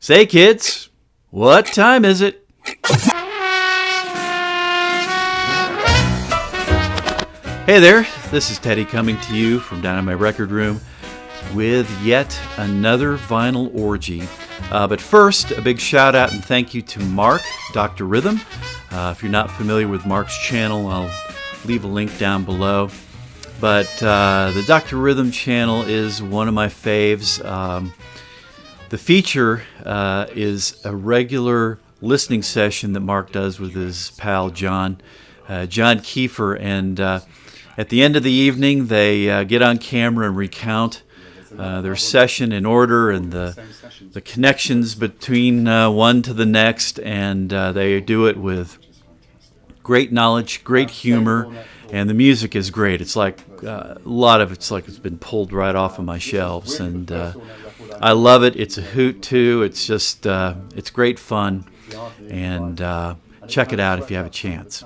Say, kids, what time is it? Hey there, this is Teddy coming to you from down in my record room with yet another vinyl orgy. But first, a big shout out and thank you to Mark, drrhythm. If you're not familiar with Mark's channel, I'll leave a link down below. But the drrhythm channel is one of my faves. The feature is a regular listening session that Mark does with his pal John Kiefer, and at the end of the evening they get on camera and recount their session in order and the connections between one to the next, and they do it with great knowledge, great humor, and the music is great. It's like a lot of it's like it's been pulled right off of my shelves, and I love it. It's a hoot too. It's just it's great fun, and check it out if you have a chance.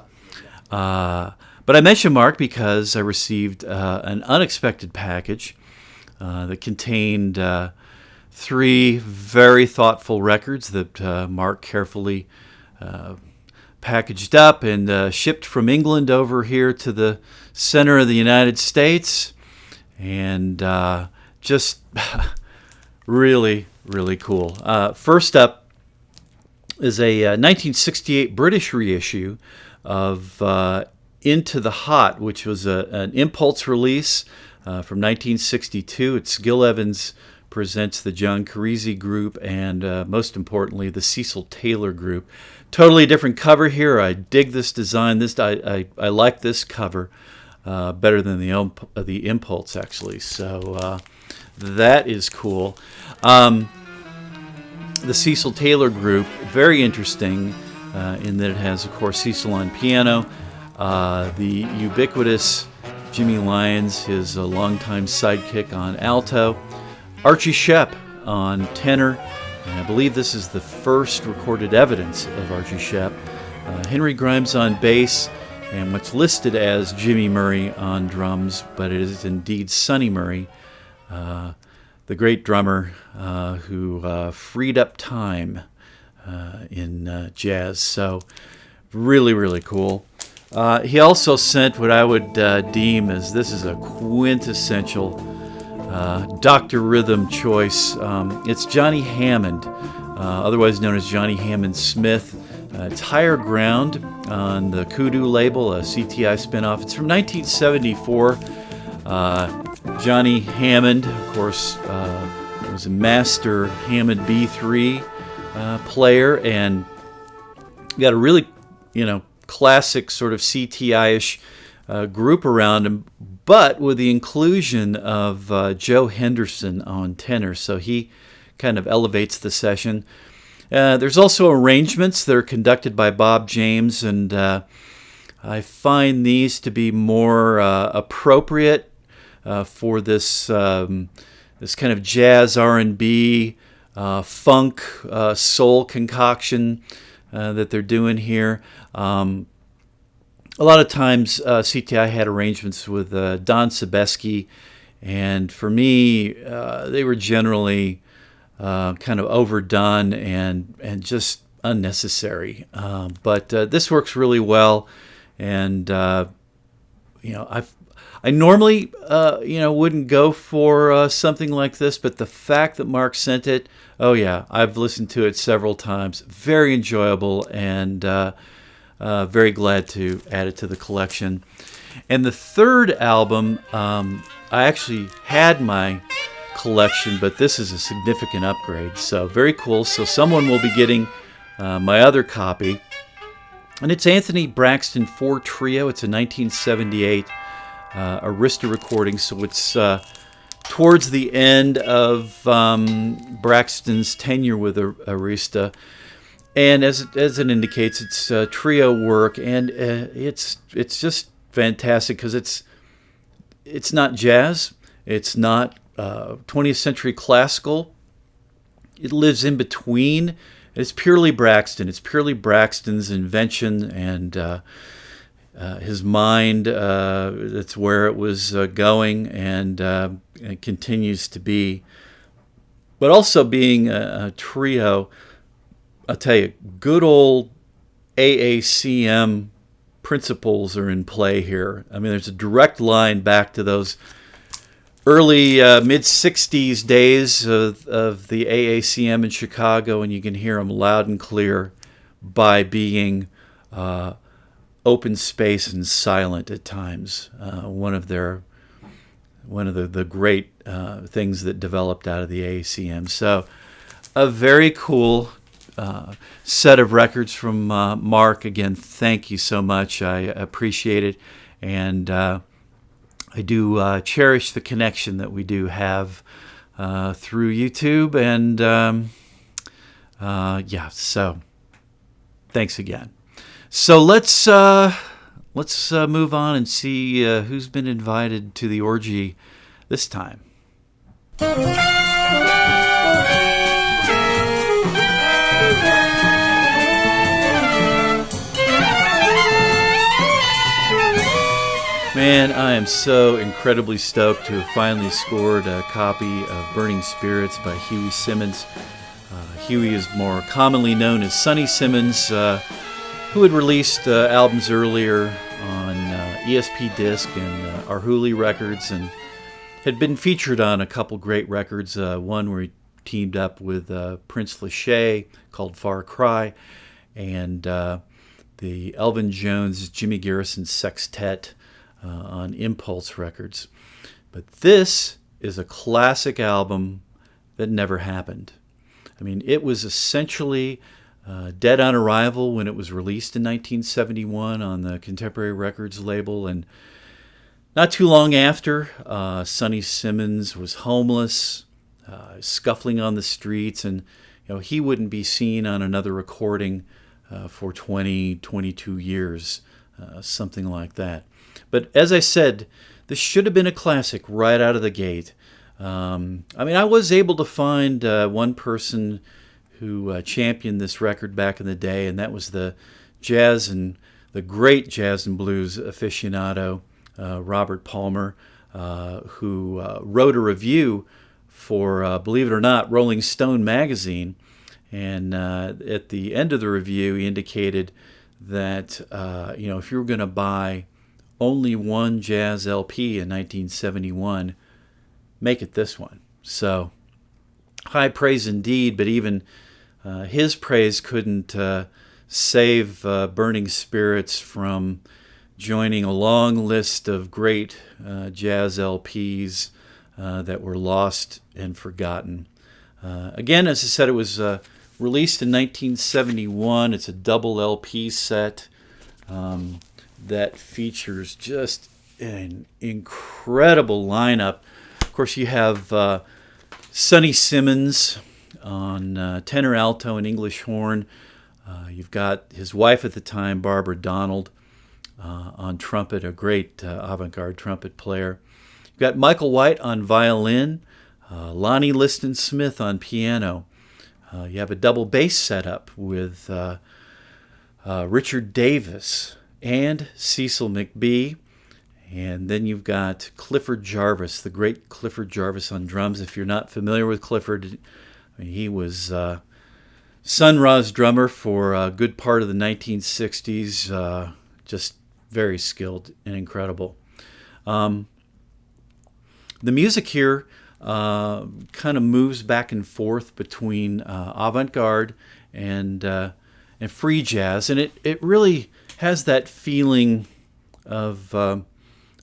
But I mentioned Mark because I received an unexpected package that contained 3 very thoughtful records that Mark carefully packaged up and shipped from England over here to the center of the United States, and just really, really cool. First up is a 1968 British reissue of Into the Hot, which was an Impulse release from 1962. It's Gil Evans presents the John Carisi Group and, most importantly, the Cecil Taylor Group. Totally different cover here. I dig this design. I like this cover better than the Impulse, actually. So that is cool. The Cecil Taylor Group, very interesting in that it has, of course, Cecil on piano, the ubiquitous Jimmy Lyons, his longtime sidekick, on alto, Archie Shepp on tenor, and I believe this is the first recorded evidence of Archie Shepp, Henry Grimes on bass, and what's listed as Jimmy Murray on drums, but it is indeed Sonny Murray, the great drummer who freed up time in jazz. So really, really cool. He also sent what I would deem as this is a quintessential drrhythm choice. It's Johnny Hammond, otherwise known as Johnny Hammond Smith. It's Higher Ground on the Kudu label, a CTI spinoff. It's from 1974. Johnny Hammond, of course, was a master Hammond B3 player, and got a really, classic sort of CTI-ish group around him, but with the inclusion of Joe Henderson on tenor, so he kind of elevates the session. There's also arrangements that are conducted by Bob James, and I find these to be more appropriate for this this kind of jazz R&B, funk, soul concoction that they're doing here. A lot of times CTI had arrangements with Don Sebesky, and for me they were generally kind of overdone and just unnecessary. But this works really well, and I normally wouldn't go for something like this, but the fact that Mark sent it, oh yeah, I've listened to it several times. Very enjoyable, and very glad to add it to the collection. And the third album, I actually had my collection, but this is a significant upgrade, so very cool. So someone will be getting my other copy, and it's Anthony Braxton 4 Trio. It's a 1978 Arista recording, so it's towards the end of Braxton's tenure with Arista, and as it indicates, it's trio work, and it's just fantastic because it's not jazz, it's not 20th century classical. It lives in between. It's purely Braxton. It's purely Braxton's invention and his mind. That's where it was going, and it continues to be. But also being a trio, I'll tell you, good old AACM principles are in play here. I mean, there's a direct line back to those early mid-'60s days of the AACM in Chicago, and you can hear them loud and clear by being open space and silent at times. One of the great things that developed out of the AACM. So a very cool set of records from Mark. Again, thank you so much. I appreciate it. And I do cherish the connection that we do have through YouTube. And so thanks again. So let's move on and see who's been invited to the orgy this time. Man, I am so incredibly stoked to have finally scored a copy of Burning Spirits by Huey Simmons. Huey is more commonly known as Sonny Simmons, who had released albums earlier on ESP Disc and Arhoolie Records, and had been featured on a couple great records, one where he teamed up with Prince Lachey called Far Cry, and the Elvin Jones, Jimmy Garrison Sextet on Impulse Records. But this is a classic album that never happened. I mean, it was essentially dead on arrival when it was released in 1971 on the Contemporary Records label, and not too long after, Sonny Simmons was homeless, scuffling on the streets, and he wouldn't be seen on another recording for 22 years, something like that. But as I said, this should have been a classic right out of the gate. I mean, I was able to find one person who championed this record back in the day, and that was the great jazz and blues aficionado, Robert Palmer, who wrote a review for, believe it or not, Rolling Stone magazine. And at the end of the review, he indicated that if you were going to buy only one jazz LP in 1971, make it this one. So high praise indeed, but even his praise couldn't save Burning Spirits from joining a long list of great jazz LPs that were lost and forgotten. Again, as I said, it was released in 1971. It's a double LP set that features just an incredible lineup. Of course, you have Sonny Simmons on tenor, alto, and English horn. You've got his wife at the time, Barbara Donald, on trumpet, a great avant-garde trumpet player. You've got Michael White on violin, Lonnie Liston Smith on piano. You have a double bass setup with Richard Davis and Cecil McBee. And then you've got Clifford Jarvis, the great Clifford Jarvis on drums. If you're not familiar with Clifford, I mean, he was Sun Ra's drummer for a good part of the 1960s. Just very skilled and incredible. The music here kind of moves back and forth between avant-garde and free jazz, and it really has that feeling of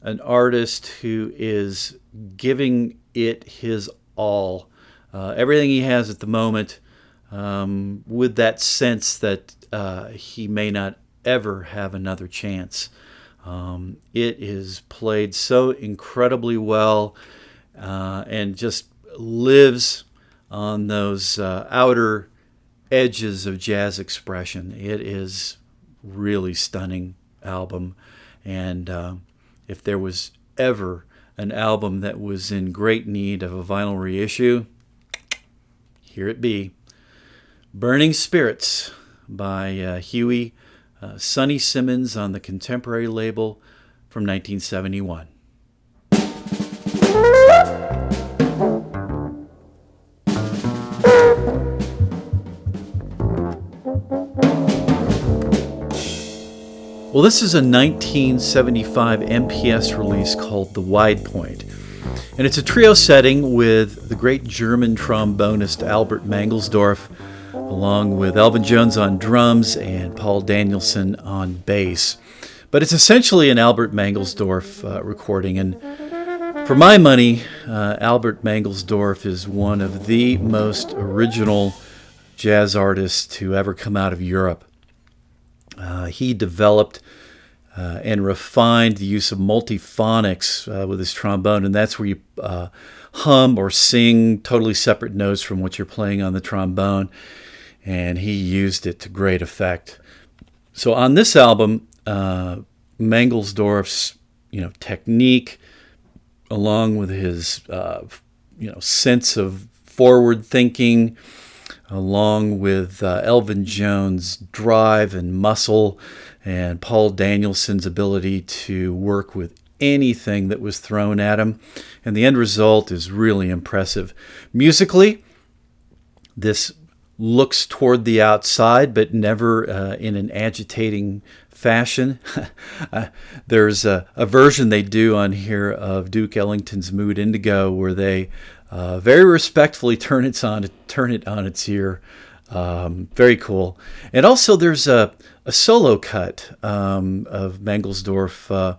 an artist who is giving it his all, everything he has at the moment, with that sense that he may not ever have another chance. It is played so incredibly well, and just lives on those outer edges of jazz expression. It is really stunning album, and if there was ever an album that was in great need of a vinyl reissue, here it be. Burning Spirits by Huey Sonny Simmons on the Contemporary label from 1971. Well, this is a 1975 MPS release called The Wide Point. And it's a trio setting with the great German trombonist Albert Mangelsdorff, along with Elvin Jones on drums and Paul Danielson on bass. But it's essentially an Albert Mangelsdorff recording. And for my money, Albert Mangelsdorff is one of the most original jazz artists to ever come out of Europe. He developed and refined the use of multiphonics with his trombone, and that's where you hum or sing totally separate notes from what you're playing on the trombone, and he used it to great effect. So on this album, Mangelsdorff's technique, along with his sense of forward thinking, along with Elvin Jones' drive and muscle, and Paul Danielson's ability to work with anything that was thrown at him. And the end result is really impressive. Musically, this looks toward the outside, but never in an agitating fashion. There's a version they do on here of Duke Ellington's Mood Indigo where they very respectfully turn it on its ear. Very cool. And also there's a solo cut of Mangelsdorff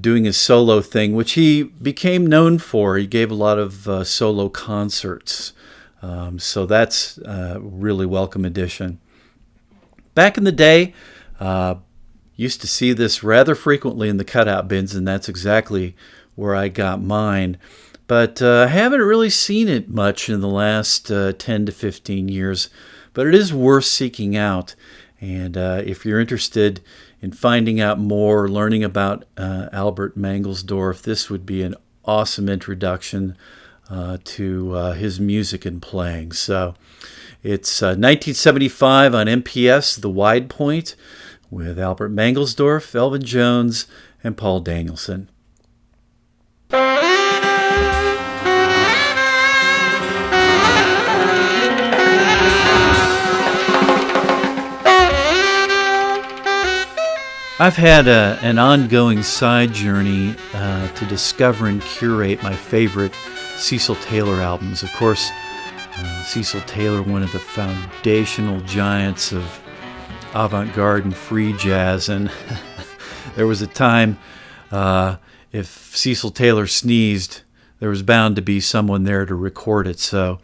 doing his solo thing, which he became known for. He gave a lot of solo concerts. So that's a really welcome addition. Back in the day, used to see this rather frequently in the cutout bins, and that's exactly where I got mine. But I haven't really seen it much in the last 10 to 15 years. But it is worth seeking out. And if you're interested in finding out more, learning about Albert Mangelsdorff, this would be an awesome introduction to his music and playing. So it's 1975 on MPS, The Wide Point, with Albert Mangelsdorff, Elvin Jones, and Paul Danielson. I've had an ongoing side journey to discover and curate my favorite Cecil Taylor albums. Of course, Cecil Taylor, one of the foundational giants of avant-garde and free jazz, and there was a time if Cecil Taylor sneezed, there was bound to be someone there to record it. So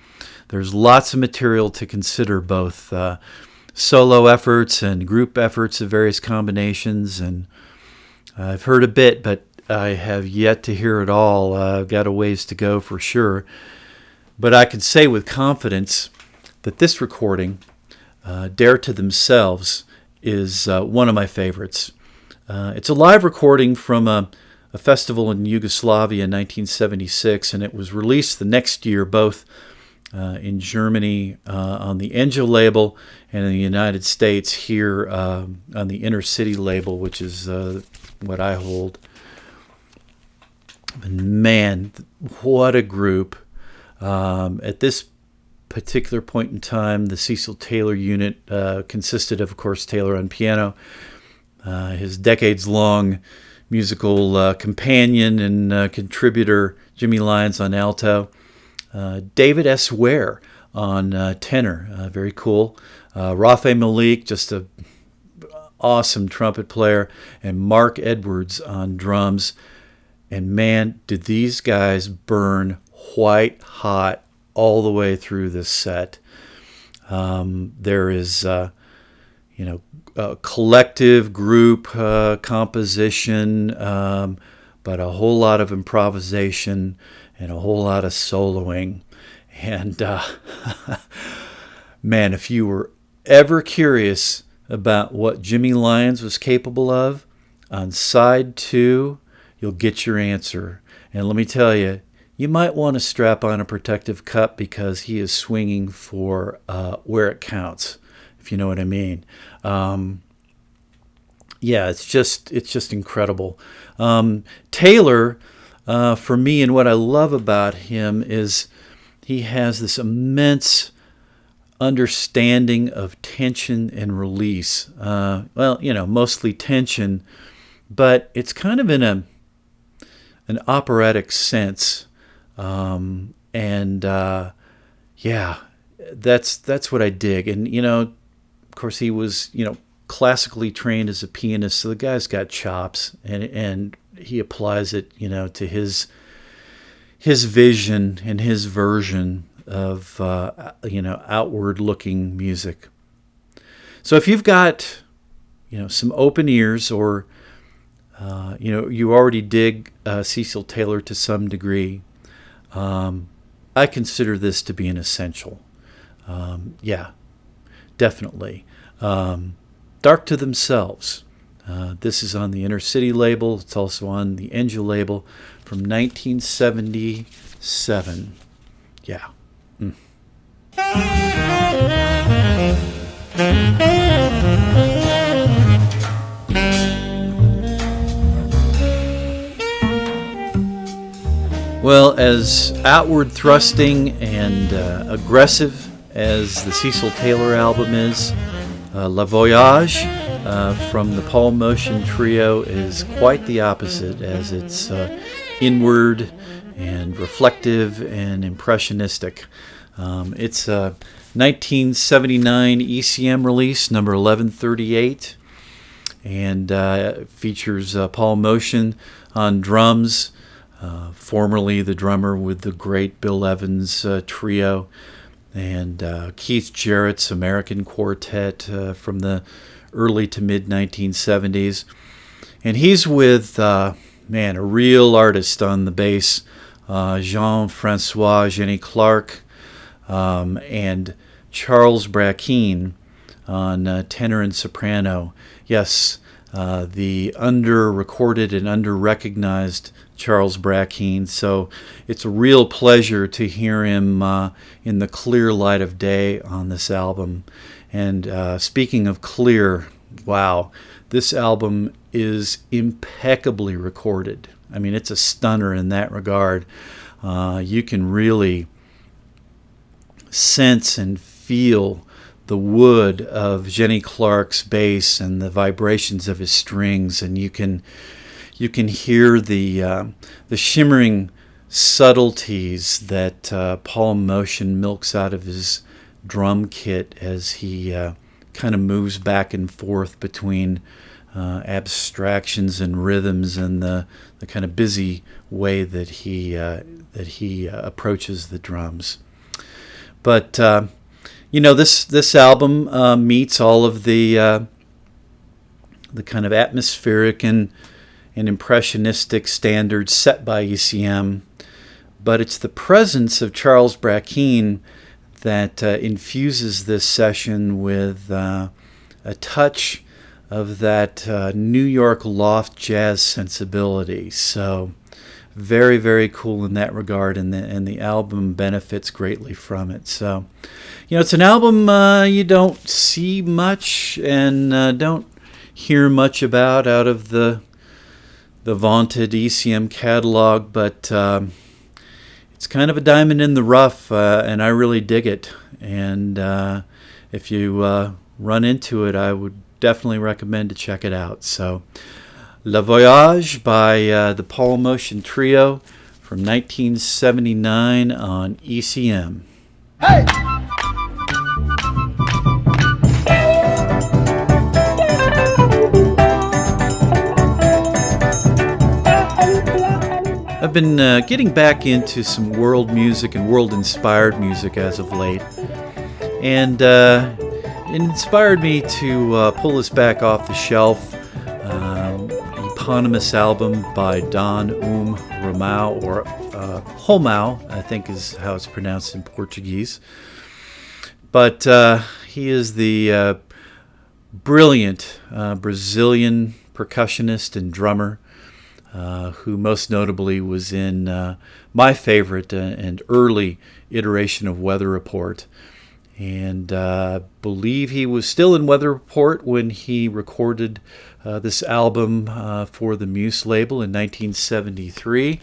there's lots of material to consider, both solo efforts and group efforts of various combinations, and I've heard a bit, but I have yet to hear it all. I've got a ways to go for sure. But I can say with confidence that this recording, Dare to Themselves, is one of my favorites. It's a live recording from a festival in Yugoslavia in 1976, and it was released the next year, both in Germany on the Angel label and in the United States here on the Inner City label, which is what I hold. And man, what a group. At this particular point in time, the Cecil Taylor unit consisted of course, Taylor on piano, his decades-long musical companion and contributor, Jimmy Lyons, on alto, David S. Ware on tenor, very cool, Rafi Malik, just a awesome trumpet player, and Mark Edwards on drums. And man, did these guys burn white hot all the way through this set. There is, a collective group composition, but a whole lot of improvisation and a whole lot of soloing. And man, if you were ever curious about what Jimmy Lyons was capable of, on side 2, you'll get your answer. And let me tell you, you might want to strap on a protective cup because he is swinging for where it counts, if you know what I mean. Yeah, it's just incredible. Taylor, for me, and what I love about him is he has this immense understanding of tension and release. Mostly tension, but it's kind of in an operatic sense. That's what I dig. And, of course, he was, classically trained as a pianist, so the guy's got chops, and he applies it, to his vision and his version of, outward-looking music. So if you've got, some open ears, or, you already dig Cecil Taylor to some degree, I consider this to be an essential. Definitely. Dark to Themselves. This is on the Inner City label. It's also on the Angel label from 1977. Yeah. Well, as outward thrusting and aggressive as the Cecil Taylor album is, Le Voyage from the Paul Motian Trio is quite the opposite, as it's inward and reflective and impressionistic. It's a 1979 ECM release, number 1138, and features Paul Motian on drums, formerly the drummer with the great Bill Evans trio, and Keith Jarrett's American Quartet from the early to mid 1970s. And he's with, a real artist on the bass, Jean-Francois Jenny Clark, and Charles Brackeen on tenor and soprano. Yes, the under-recorded and under-recognized Charles Brackeen. So it's a real pleasure to hear him in the clear light of day on this album. And speaking of clear, wow, this album is impeccably recorded. I mean, it's a stunner in that regard. You can really sense and feel the wood of Jenny Clark's bass and the vibrations of his strings, and you can hear the shimmering subtleties that Paul Motian milks out of his drum kit as he kind of moves back and forth between abstractions and rhythms, and the kind of busy way that he approaches the drums. But this album meets all of the kind of atmospheric and impressionistic standards set by ECM, but it's the presence of Charles Brackeen that infuses this session with a touch of that New York loft jazz sensibility. So very, very cool in that regard, and the album benefits greatly from it. So, it's an album you don't see much and don't hear much about out of the vaunted ECM catalog, but it's kind of a diamond in the rough, and I really dig it. And if you run into it, I would definitely recommend to check it out. So, Le Voyage by the Paul Motian Trio from 1979 on ECM. Hey! I've been getting back into some world music and world-inspired music as of late, and it inspired me to pull this back off the shelf. Eponymous album by Don Romão, or Romão, I think is how it's pronounced in Portuguese. But he is the brilliant Brazilian percussionist and drummer, who most notably was in my favorite and early iteration of Weather Report. And believe he was still in Weather Report when he recorded this album for the Muse label in 1973,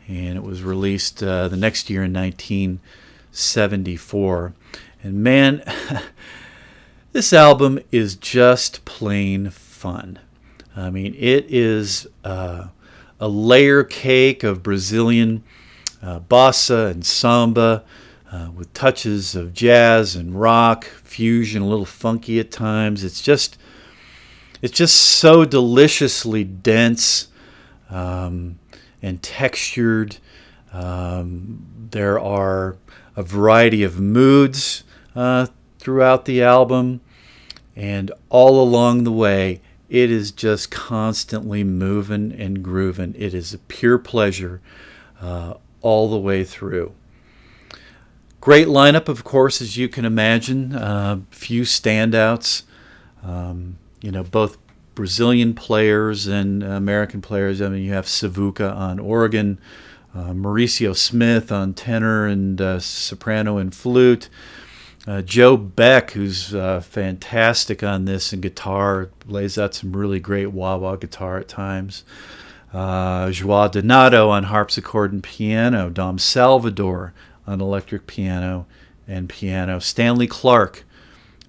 and it was released the next year in 1974. And man, this album is just plain fun. I mean, it is a layer cake of Brazilian bossa and samba with touches of jazz and rock, fusion, a little funky at times. It's just so deliciously dense and textured. There are a variety of moods throughout the album, and all along the way, it is just constantly moving and grooving. It is a pure pleasure all the way through. Great lineup, of course, as you can imagine. Few standouts. Both Brazilian players and American players. I mean, you have Savuka on organ, Mauricio Smith on tenor and soprano and flute, Joe Beck, who's fantastic on this, and guitar, lays out some really great wah-wah guitar at times. João Donato on harpsichord and piano, Dom Salvador on electric piano and piano, Stanley Clark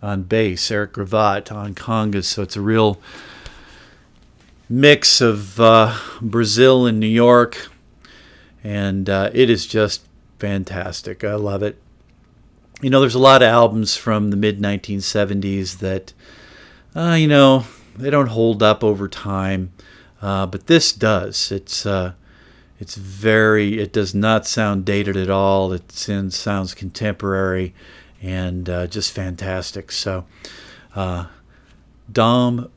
on bass, Eric Gravatt on congas. So it's a real mix of Brazil and New York, and it is just fantastic. I love it. There's a lot of albums from the mid-1970s that, they don't hold up over time, but this does. It does not sound dated at all. It sounds contemporary and just fantastic. So, Dom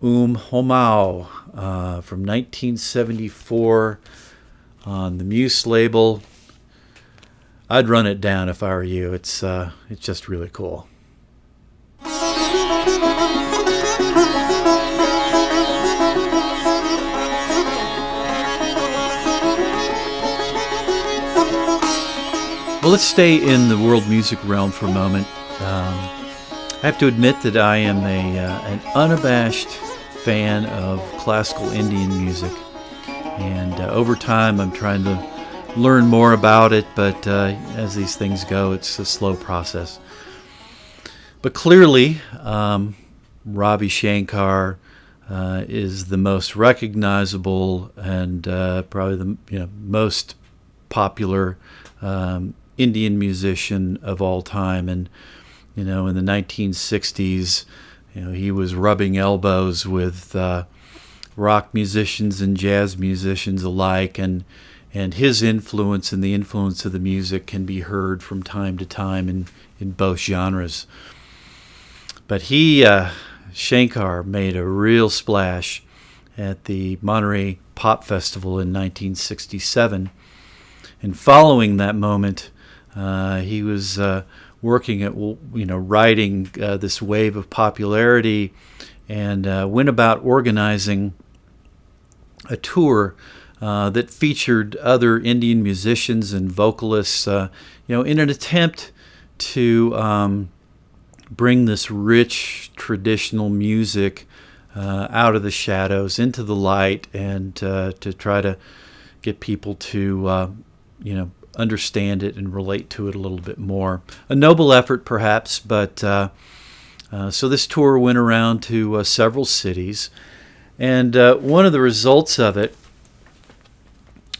Homau from 1974 on the Muse label. I'd run it down if I were you. It's just really cool. Well, let's stay in the world music realm for a moment. I have to admit that I am an unabashed fan of classical Indian music, and over time I'm trying to learn more about it, but as these things go, it's a slow process. But clearly, Ravi Shankar is the most recognizable and probably the most popular Indian musician of all time. And in the 1960s, he was rubbing elbows with rock musicians and jazz musicians alike, and his influence and the influence of the music can be heard from time to time in both genres. But Shankar made a real splash at the Monterey Pop Festival in 1967. And following that moment, he was working at, riding this wave of popularity, and went about organizing a tour that featured other Indian musicians and vocalists, in an attempt to bring this rich traditional music out of the shadows into the light, and to try to get people to, understand it and relate to it a little bit more. A noble effort, perhaps, but so this tour went around to several cities, and one of the results of it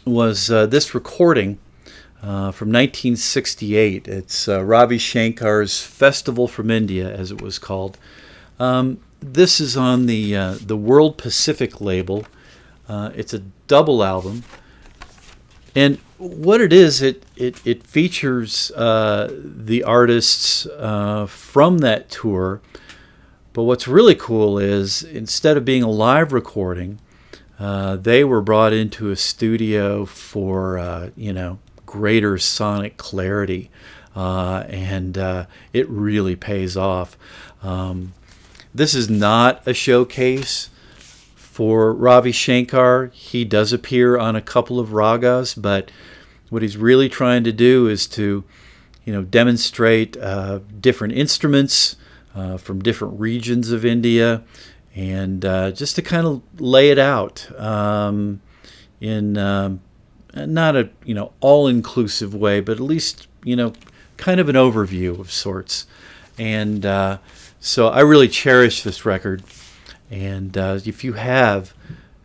was this recording from 1968. It's Ravi Shankar's Festival from India, as it was called. This is on the World Pacific label. It's a double album, and what it is, it features the artists from that tour. But what's really cool is, instead of being a live recording, they were brought into a studio for greater sonic clarity, and it really pays off. This is not a showcase for Ravi Shankar. He does appear on a couple of ragas, but what he's really trying to do is to demonstrate different instruments from different regions of India, and just to kind of lay it out in not a all-inclusive way, but at least kind of an overview of sorts. And so I really cherish this record. And if you have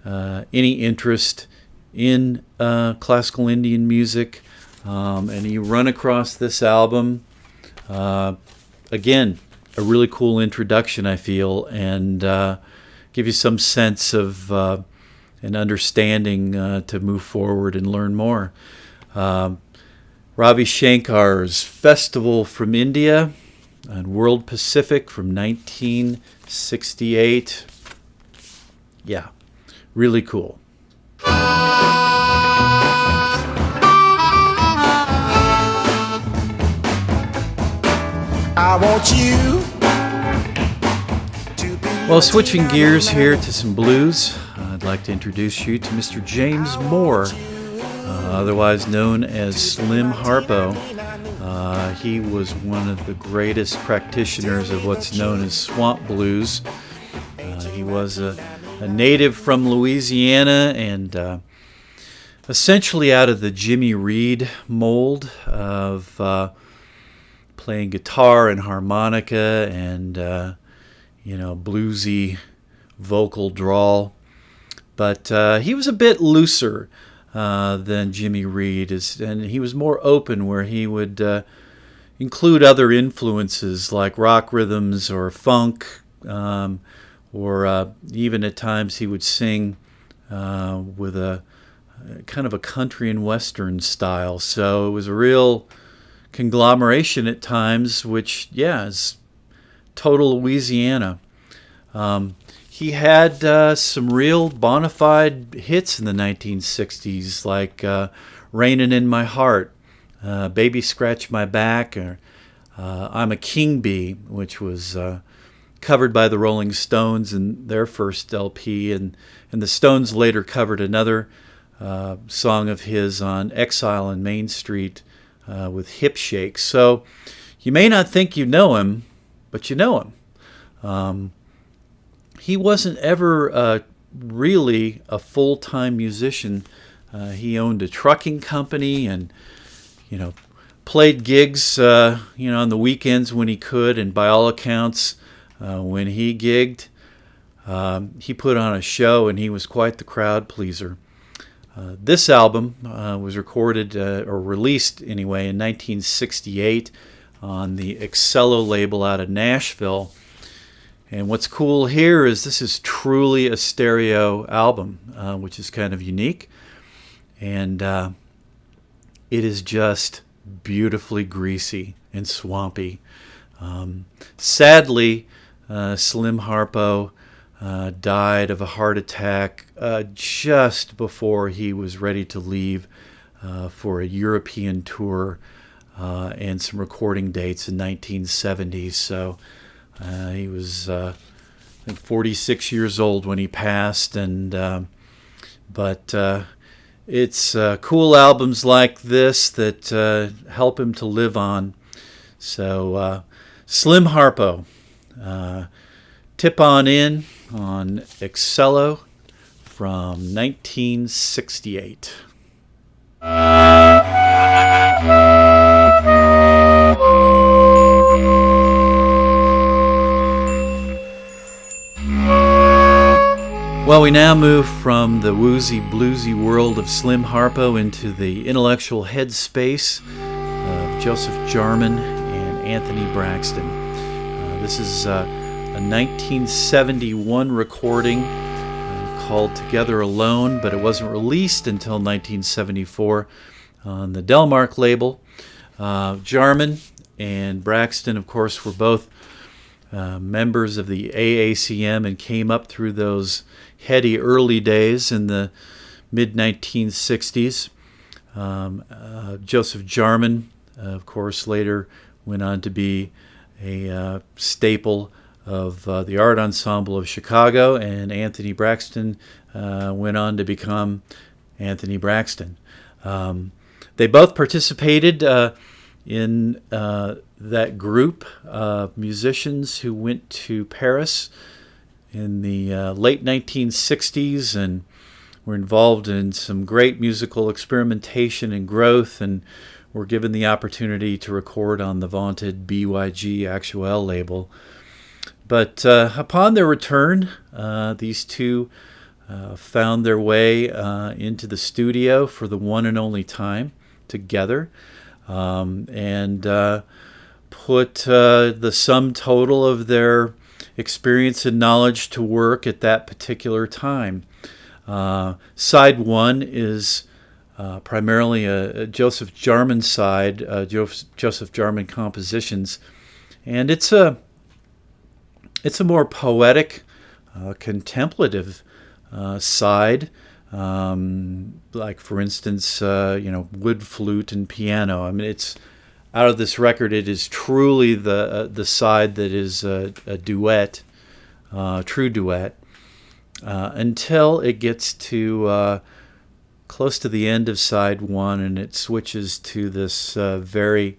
any interest in classical Indian music, and you run across this album, again, a really cool introduction, I feel, and give you some sense of an understanding to move forward and learn more. Ravi Shankar's Festival from India and World Pacific from 1968. Yeah, really cool. I want you to be. Well, switching gears here to some blues, I'd like to introduce you to Mr. James Moore, otherwise known as Slim Harpo. He was one of the greatest practitioners of what's known as swamp blues. He was a native from Louisiana and essentially out of the Jimmy Reed mold of playing guitar and harmonica and bluesy vocal drawl. But he was a bit looser than Jimmy Reed, and he was more open, where he would include other influences like rock rhythms or funk, or even at times he would sing with a kind of a country and western style. So it was a real conglomeration at times, which, is total Louisiana. He had some real bona fide hits in the 1960s, like Rainin' in My Heart, Baby Scratch My Back, or I'm a King Bee, which was covered by the Rolling Stones in their first LP, and the Stones later covered another song of his on Exile on Main Street with Hip Shake. So you may not think you know him, but you know him. He wasn't ever really a full-time musician. He owned a trucking company and, played gigs, on the weekends when he could. And by all accounts, when he gigged, he put on a show, and he was quite the crowd pleaser. This album was recorded, or released anyway, in 1968 on the Excello label out of Nashville. And what's cool here is this is truly a stereo album, which is kind of unique. And it is just beautifully greasy and swampy. Sadly, Slim Harpo died of a heart attack just before he was ready to leave for a European tour and some recording dates in 1970. So he was, I think, 46 years old when he passed. But it's cool albums like this that help him to live on. So Slim Harpo, Tip On In on Excello from 1968. Well, we now move from the woozy, bluesy world of Slim Harpo into the intellectual headspace of Joseph Jarman and Anthony Braxton. This is a 1971 recording called Together Alone, but it wasn't released until 1974 on the Delmark label. Jarman and Braxton, of course, were both members of the AACM and came up through those heady early days in the mid-1960s. Joseph Jarman, of course, later went on to be a staple of the Art Ensemble of Chicago, and Anthony Braxton went on to become Anthony Braxton. They both participated in that group of musicians who went to Paris in the late 1960s and were involved in some great musical experimentation and growth, and were given the opportunity to record on the vaunted BYG Actuel label. But upon their return, these two found their way into the studio for the one and only time together, and put the sum total of their experience and knowledge to work at that particular time. Side one is primarily a Joseph Jarman side, Joseph Jarman compositions, and it's a more poetic, contemplative side, like for instance, wood, flute, and piano. I mean, it's out of this record. It is truly the side that is a duet, true duet, until it gets to close to the end of side one, and it switches to this very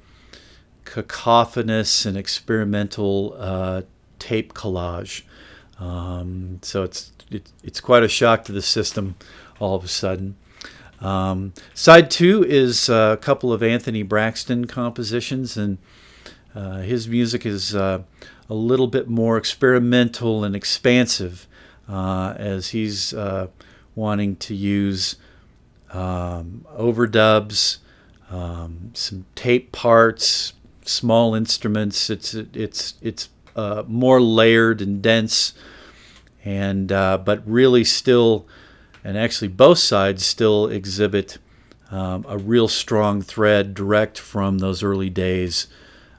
cacophonous and experimental tape collage. So it's quite a shock to the system all of a sudden. Side two is a couple of Anthony Braxton compositions, and his music is a little bit more experimental and expansive, as he's wanting to use overdubs, some tape parts, small instruments. It's more layered and dense, and but really still, and actually both sides still exhibit a real strong thread direct from those early days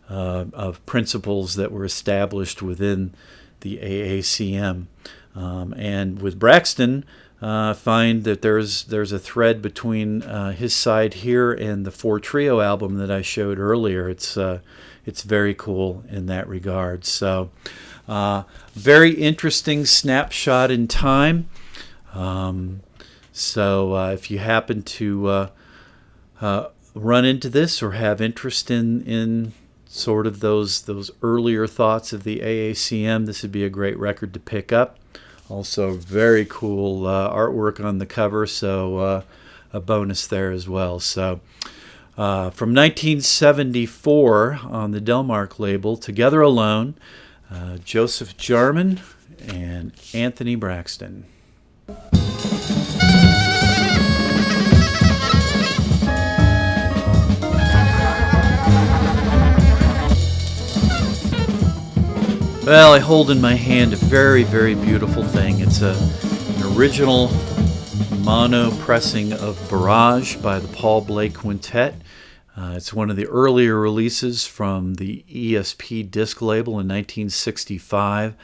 of principles that were established within the AACM. And with Braxton, find that there's a thread between his side here and the 4 Trio album that I showed earlier. It's very cool in that regard. So very interesting snapshot in time. So if you happen to run into this or have interest in sort of those earlier thoughts of the AACM, this would be a great record to pick up. Also very cool artwork on the cover, so a bonus there as well. So from 1974 on the Delmark label, Together Alone, Joseph Jarman and Anthony Braxton. Well, I hold in my hand a very, very beautiful thing. It's an original mono pressing of Barrage by the Paul Bley Quintet. It's one of the earlier releases from the ESP disc label in 1965,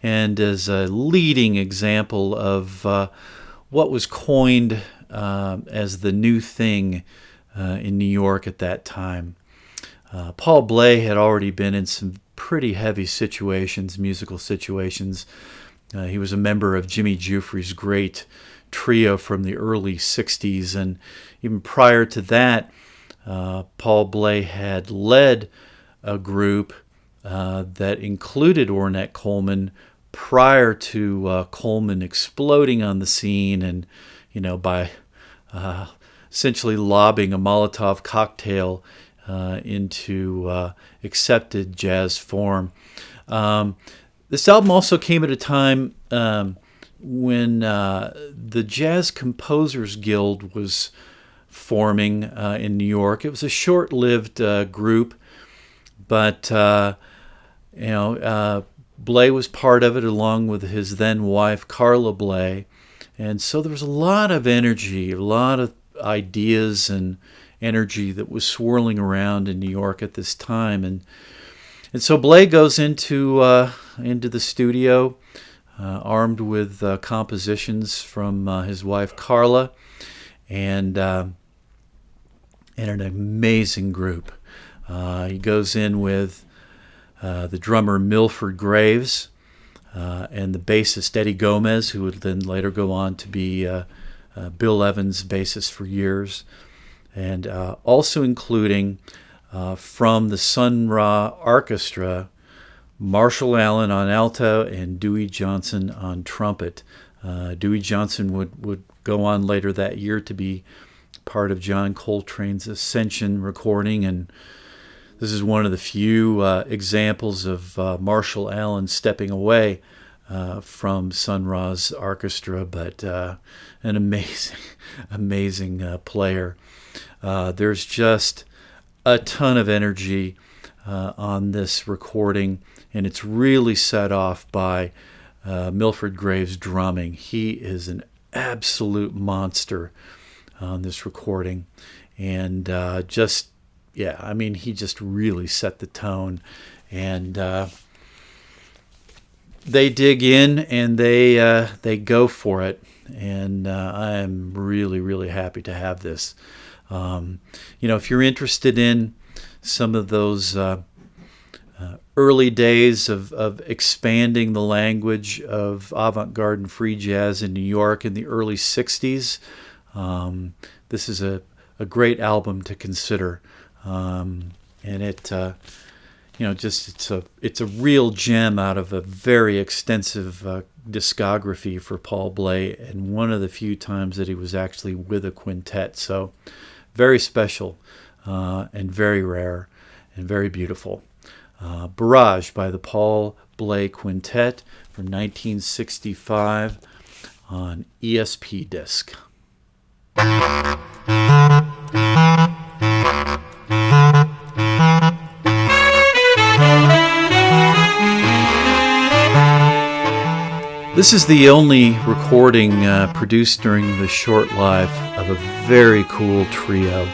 and is a leading example of what was coined as the new thing in New York at that time. Paul Bley had already been in some pretty heavy situations, musical situations. He was a member of Jimmy Giuffre's great trio from the early 60s, and even prior to that, Paul Bley had led a group that included Ornette Coleman prior to Coleman exploding on the scene, and by essentially lobbing a Molotov cocktail into accepted jazz form. This album also came at a time when the Jazz Composers Guild was forming in New York. It was a short-lived group, but Bley was part of it along with his then wife Carla Bley, and so there was a lot of energy, a lot of ideas and energy that was swirling around in New York at this time, and so Bley goes into the studio armed with compositions from his wife Carla, and an amazing group. He goes in with the drummer Milford Graves and the bassist Eddie Gomez, who would then later go on to be Bill Evans' bassist for years, and also including from the Sun Ra Orchestra, Marshall Allen on alto and Dewey Johnson on trumpet. Dewey Johnson would go on later that year to be part of John Coltrane's Ascension recording, and this is one of the few examples of Marshall Allen stepping away from Sun Ra's orchestra, but an amazing player. There's just a ton of energy on this recording, and it's really set off by Milford Graves' drumming. He is an absolute monster on this recording, and he just really set the tone, and they dig in and they go for it, and I'm really happy to have this. If you're interested in some of those early days of expanding the language of avant-garde and free jazz in New York in the early 60s, this is a great album to consider. And it it's a real gem out of a very extensive discography for Paul Bley, and one of the few times that he was actually with a quintet. So very special and very rare and very beautiful. Barrage by the Paul Bley Quintet from 1965 on ESP disc. This is the only recording produced during the short life of a very cool trio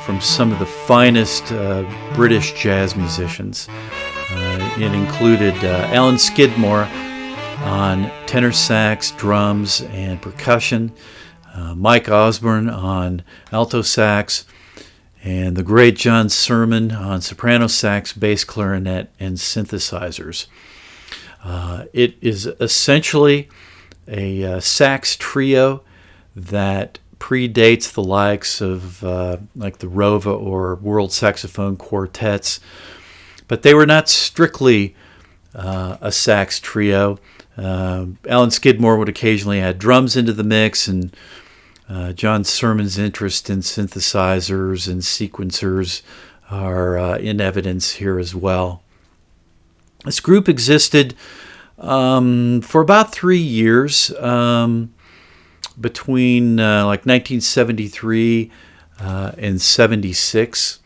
from some of the finest British jazz musicians. It included Alan Skidmore on tenor sax, drums, and percussion, Mike Osborne on alto sax, and the great John Sermon on soprano sax, bass clarinet, and synthesizers. It is essentially a sax trio that predates the likes of like the Rova or World Saxophone Quartets, but they were not strictly a sax trio. Alan Skidmore would occasionally add drums into the mix, and John Sermon's interest in synthesizers and sequencers are in evidence here as well. This group existed for about 3 years, between like 1973 and 76.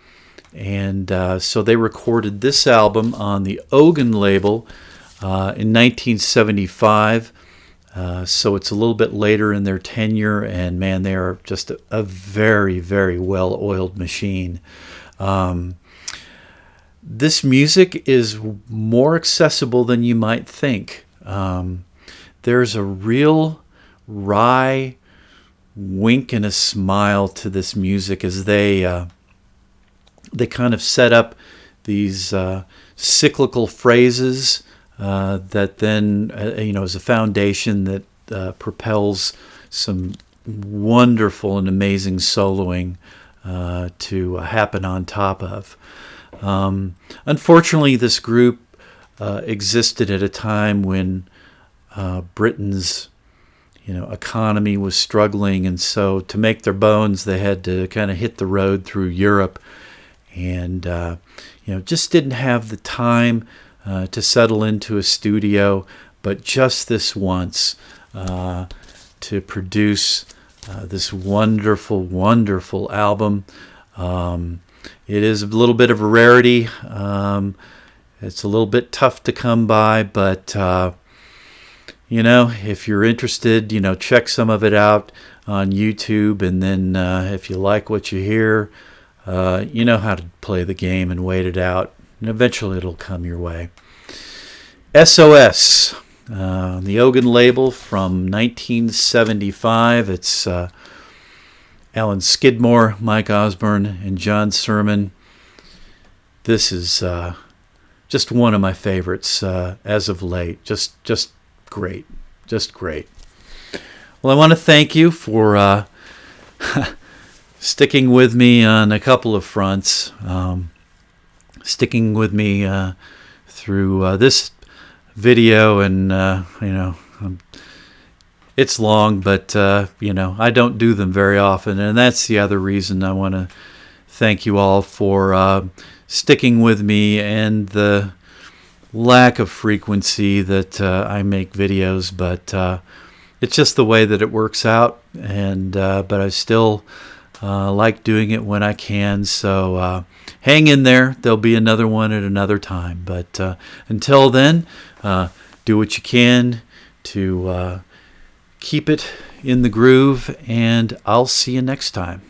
And so they recorded this album on the Ogan label in 1975. So it's a little bit later in their tenure, and man, they are just a very well-oiled machine. This music is more accessible than you might think. There's a real wry wink and a smile to this music as they kind of set up these cyclical phrases that then, is a foundation that propels some wonderful and amazing soloing to happen on top of. Unfortunately, this group existed at a time when Britain's economy was struggling, and so to make their bones, they had to kind of hit the road through Europe, and just didn't have the time to settle into a studio, but just this once to produce this wonderful album. It is a little bit of a rarity. It's a little bit tough to come by, but if you're interested, check some of it out on YouTube, and then if you like what you hear, you know how to play the game and wait it out, and eventually it'll come your way. SOS, the Ogan label from 1975. It's Alan Skidmore, Mike Osborne, and John Sermon. This is just one of my favorites as of late. Just great. Just great. Well, I want to thank you for sticking with me on a couple of fronts. Sticking with me through this video, and it's long, but I don't do them very often, and that's the other reason I want to thank you all for sticking with me and the lack of frequency that I make videos, but it's just the way that it works out, and but I still like doing it when I can, so hang in there. There'll be another one at another time, but until then, do what you can to keep it in the groove, and I'll see you next time.